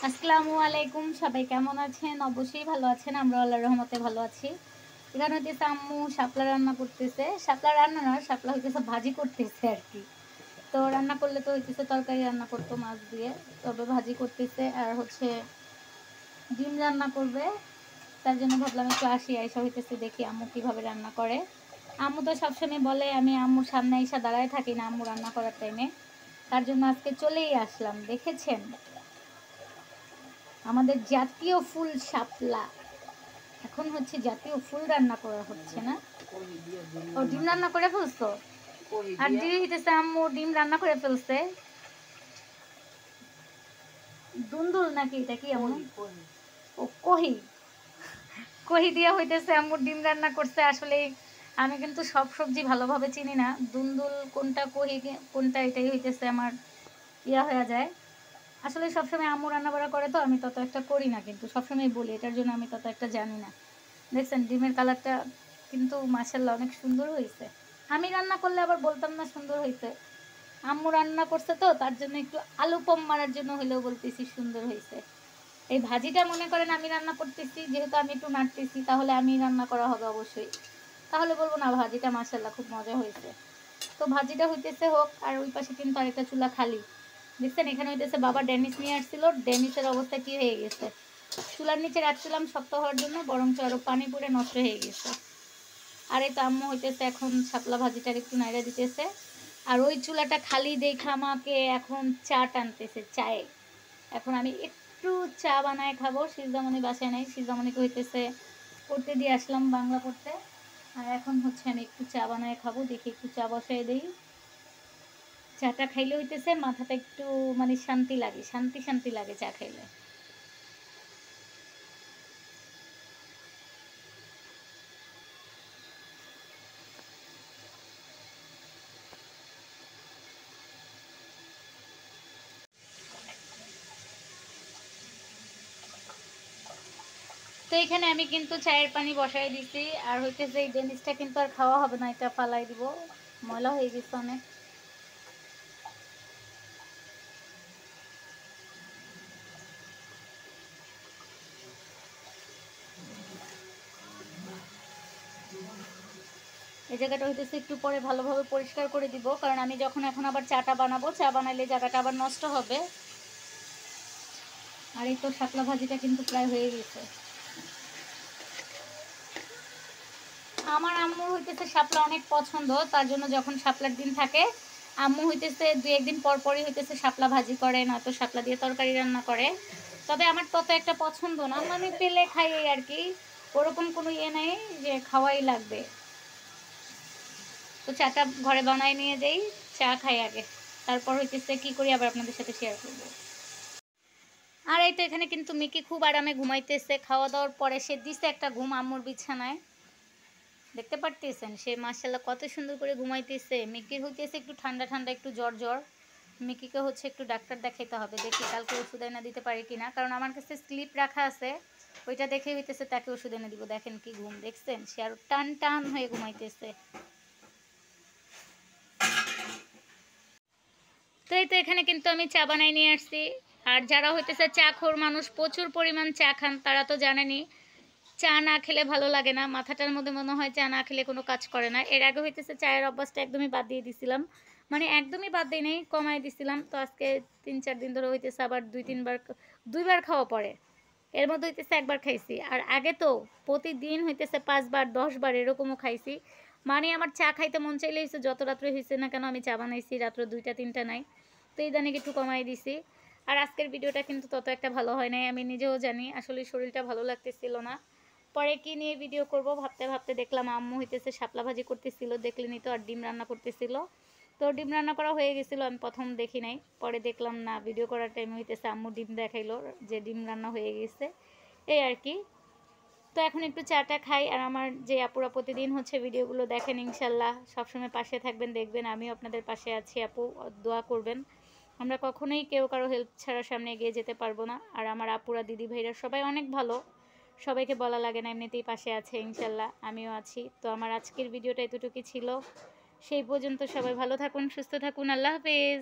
আসসালামু আলাইকুম, সবাই কেমন আছেন? অবশ্যই ভালো আছেন। আমরা আল্লাহর রহমতে ভালো আছি। এখানে হইতেছে আম্মু শাপলা রান্না করতেছে। শাপলা রান্না না, শাপলা হইতেছে ভাজি করতেছে আর কি। তো রান্না করলে তো হইতেছে তরকারি রান্না করতো মাছ দিয়ে, তবে ভাজি করতেছে আর হচ্ছে ডিম রান্না করবে। তার জন্য ভাবলাম একটু আসি, আইসা হইতেছে দেখি আম্মু কিভাবে রান্না করে। আম্মু তো সবসময় বলে আমি আম্মুর সামনে এসে দাঁড়ায় থাকি না আম্মু রান্না করার টাইমে। তার জন্য আজকে চলেই আসলাম। দেখেছেন আমাদের জাতীয় ফুল শাপলা, এখন হচ্ছে জাতীয় ফুল রান্না করা হচ্ছে না। ও ডিম রান্না করে ফেলছো? আর দিদি হইতেছে আম্মু ডিম রান্না করে ফেলছে। দুন্দুল নাকি এটা কি আম্মু? ও কহি, কহি দিয়া হইতেছে আম্মু ডিম রান্না করছে। আসলে আমি কিন্তু সব সবজি ভালোভাবে চিনি না, দুন্দুল কোনটা কহি কোনটা এটাই হইতেছে আমার ইয়া হয়ে যায়। আসলে সবসময় আম্মু রান্না বাড়া করে তো আমি তত একটা করি না, কিন্তু সবসময় বলি এটার জন্য আমি তত একটা জানি না। দেখছেন ডিমের কালারটা কিন্তু মাশাআল্লাহ অনেক সুন্দর হয়েছে। আমি রান্না করলে আবার বলতাম না সুন্দর হয়েছে, আম্মু রান্না করছে তো তার জন্য একটু আলু কম মারার জন্য হলেও বলতেছি সুন্দর হয়েছে। এই ভাজিটা মনে করেন আমি রান্না করতেছি, যেহেতু আমি একটু নাড়তেছি তাহলে আমি রান্না করা হবে অবশ্যই, তাহলে বলবো না ভাজিটা মাশাআল্লাহ খুব মজা হয়েছে। তো ভাজিটা হইতেছে হোক, আর ওই পাশে কিন্তু আরেকটা চুলা খালি। দেখছেন এখানে হইতেছে বাবা ডেনিস নিয়ে আসছিল, ডেনিসের অবস্থা কি হয়ে গেছে। চুলার নিচে রাখছিলাম শক্ত হওয়ার জন্য, বরঞ্চ আরো পানি পড়ে নষ্ট হয়ে গেছে। আর এই তো আম্মু হইতেছে এখন শাপলা ভাজিটার একটু নাইড়া দিতেছে। আর ওই চুলাটা খালি দেখে আমাকে এখন চা টানতেছে চায়ে। এখন আমি একটু চা বানায় খাবো। সিজদামণি বাসায় নাই, সিজদামণিকে হইতেছে পড়তে দিয়ে আসলাম বাংলা পড়তে। আর এখন হচ্ছে আমি একটু চা বানায় খাবো, দেখি একটু চা বসায় দেই। চাটা খাইলে হইতেছে মাথাটা একটু মানে শান্তি লাগে, শান্তি শান্তি লাগে চা খাইলে। তো এখানে আমি কিন্তু চায়ের পানি বসাই দিছি। আর হইতেছে এই ডেনিসটা কিন্তু আর খাওয়া হবে না, এটা ফালাই দিব, ময়লা হয়ে গেছে অনেক। এই জায়গাটা হইতেছে একটু পরে ভালোভাবে পরিষ্কার করে দিব, কারণ আমি যখন এখন আবার চাটা বানাবো, চা বানাইলে জায়গাটা আবার নষ্ট হবে। আর এই তো শাপলা ভাজিটা কিন্তু প্রায় হয়ে গেছে। আমার আম্মুর হইতেছে শাপলা অনেক পছন্দ, তার জন্য যখন শাপলার দিন থাকে আম্মু হইতেছে দুই একদিন পর পরই হইতেছে শাপলা ভাজি করে, নয়তো শাপলা দিয়ে তরকারি রান্না করে। তবে আমার তত একটা পছন্দ না, মানে পেলে খাই এই আর কি, ওরকম কোনো ইয়ে নেই যে খাওয়াই লাগবে। তো চাটা ঘরে বানাই নিয়ে যাই, চা খাই আগে, তারপর হইতেছে কি করি আবার আপনাদের সাথে শেয়ার করবো। আর এই তো এখানে কিন্তু মিকি খুব আরামে ঘুমাইতেছে, খাওয়া দাওয়ার পরে সে দিছে একটা ঘুম আম্মুর বিছানায়। দেখতে পারতেছেন সে মাশাআল্লাহ কত সুন্দর করে ঘুমাইতেছে। মিকির হইতেছে একটু ঠান্ডা ঠান্ডা, একটু জ্বর জ্বর। মিকিকে হচ্ছে একটু ডাক্তার দেখাইতে হবে, দেখি কালকে ওষুধ এনে দিতে পারি কিনা, কারণ আমার কাছে স্লিপ রাখা আছে, ওইটা দেখে হইতেছে তাকে ওষুধ এনে দিব। দেখেন কি ঘুম, দেখছেন সে আরো টান টান হয়ে ঘুমাইতেছে। তো এই তো এখানে কিন্তু আমি চা বানাই নিয়ে আসছি। আর যারা হইতেছে চা খোর মানুষ, প্রচুর পরিমাণ চা খান, তারা তো জানেনই চা না খেলে ভালো লাগে না, মাথাটার মধ্যে মনে হয় চা না খেলে কোনো কাজ করে না। এর আগে হইতেছে চায়ের অভ্যাসটা একদমই বাদ দিয়ে দিছিলাম, মানে একদমই বাদ দিই নেই, কমাই দিছিলাম। তো আজকে 3-4 দিন ধরে হইতেছে আবার 2-3 বার খাওয়া পড়ে, এর মধ্যে হইতেছে একবার খাইছি। আর আগে তো প্রতিদিন হইতেছে 5 বার 10 বার এরকমও খাইছি। মানে আমার চা খাইতে মন চাইলে হয়েছে, যত রাত্রে হয়েছে না কেন আমি চা বানাইছি, রাত্র 2টা 3টা নাই। তো ইদানিং একটু কমাই দিছি। আর আজকের ভিডিওটা কিন্তু তত একটা ভালো হয় নাই, আমি নিজেও জানি, আসলে শরীরটা ভালো লাগতেছিল না। পরে কি নিয়ে ভিডিও করব ভাবতে ভাবতে দেখলাম আম্মু হইতেছে শাপলা ভাজি করতেছিল, দেখলেনি তো, আর ডিম রান্না করতেছিল। তো ডিম রান্না করা হয়ে গেছিলো, আমি প্রথম দেখি নাই, পরে দেখলাম না ভিডিও করার টাইমে হইতেছে আম্মু ডিম দেখাইলো যে ডিম রান্না হয়ে গেছে, এই আর কি। তো এখন একটু চাটা খাই। আর আমার যে আপুরা প্রতিদিন হচ্ছে ভিডিওগুলো দেখেন, ইনশাল্লাহ সবসময় পাশে থাকবেন, দেখবেন আমিও আপনাদের পাশে আছি। আপু দোয়া করবেন, আমরা কখনোই কেউ কারো হেল্প ছাড়া সামনে এগিয়ে যেতে পারবো না। আর আমার আপুরা দিদি ভাইরা সবাই অনেক ভালো, সবাইকে বলা লাগে না, এমনিতেই পাশে আছে, ইনশাল্লাহ আমিও আছি। তো আমার আজকের ভিডিওটা এতটুকুই ছিল, সেই পর্যন্ত সবাই ভালো থাকুন, সুস্থ থাকুন, আল্লাহ হাফেজ।